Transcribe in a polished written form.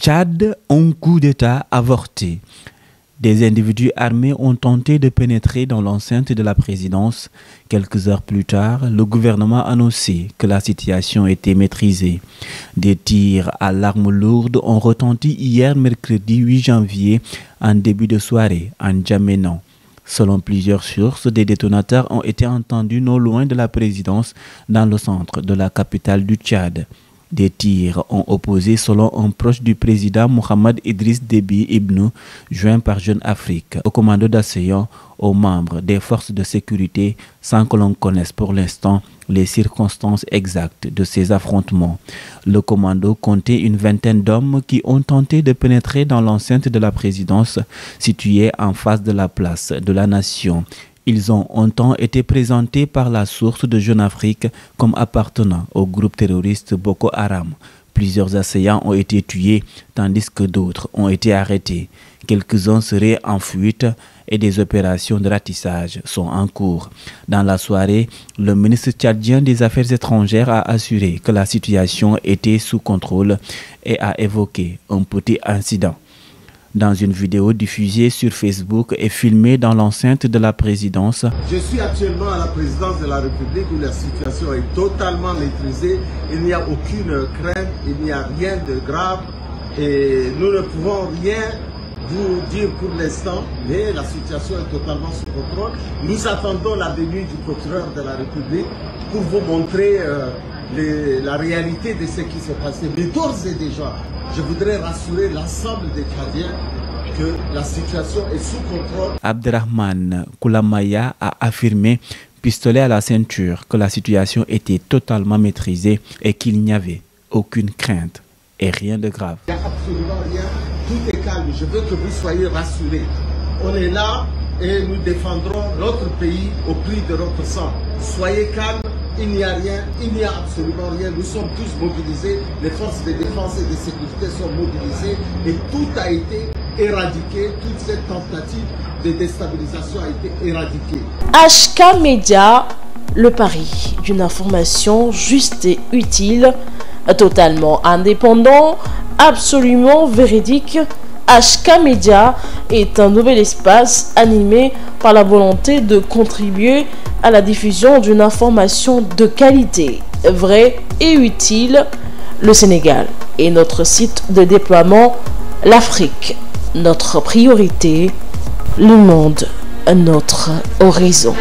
Tchad, un coup d'État avorté. Des individus armés ont tenté de pénétrer dans l'enceinte de la présidence. Quelques heures plus tard, le gouvernement a annoncé que la situation était maîtrisée. Des tirs à l'arme lourde ont retenti hier mercredi 8 janvier en début de soirée en N'Djamena. Selon plusieurs sources, des détonateurs ont été entendus non loin de la présidence dans le centre de la capitale du Tchad. Des tirs ont opposé, selon un proche du président Mohamed Idriss Déby Ibn, joint par Jeune Afrique, au commando d'assaillants, aux membres des forces de sécurité, sans que l'on connaisse pour l'instant les circonstances exactes de ces affrontements. Le commando comptait une vingtaine d'hommes qui ont tenté de pénétrer dans l'enceinte de la présidence située en face de la place de la Nation. Ils ont un temps été présentés par la source de Jeune Afrique comme appartenant au groupe terroriste Boko Haram. Plusieurs assaillants ont été tués, tandis que d'autres ont été arrêtés. Quelques-uns seraient en fuite et des opérations de ratissage sont en cours. Dans la soirée, le ministre tchadien des Affaires étrangères a assuré que la situation était sous contrôle et a évoqué un petit incident. Dans une vidéo diffusée sur Facebook et filmée dans l'enceinte de la présidence. Je suis actuellement à la présidence de la République où la situation est totalement maîtrisée. Il n'y a aucune crainte, il n'y a rien de grave et nous ne pouvons rien vous dire pour l'instant, mais la situation est totalement sous contrôle. Nous attendons la venue du procureur de la République pour vous montrer la réalité de ce qui s'est passé. Mais d'ores et déjà, je voudrais rassurer l'ensemble des Tchadiens que la situation est sous contrôle. Abderrahmane Koulamaya a affirmé, pistolet à la ceinture, que la situation était totalement maîtrisée et qu'il n'y avait aucune crainte et rien de grave. Il n'y a absolument rien, tout est calme, je veux que vous soyez rassurés. On est là et nous défendrons notre pays au prix de notre sang. Soyez calmes. Il n'y a rien, il n'y a absolument rien. Nous sommes tous mobilisés, les forces de défense et de sécurité sont mobilisées et tout a été éradiqué, toute cette tentative de déstabilisation a été éradiquée. HK Média, le pari d'une information juste et utile, totalement indépendant, absolument véridique. HK Média est un nouvel espace animé par la volonté de contribuer à la diffusion d'une information de qualité, vraie et utile. Le Sénégal est notre site de déploiement, l'Afrique, notre priorité, le monde, notre horizon.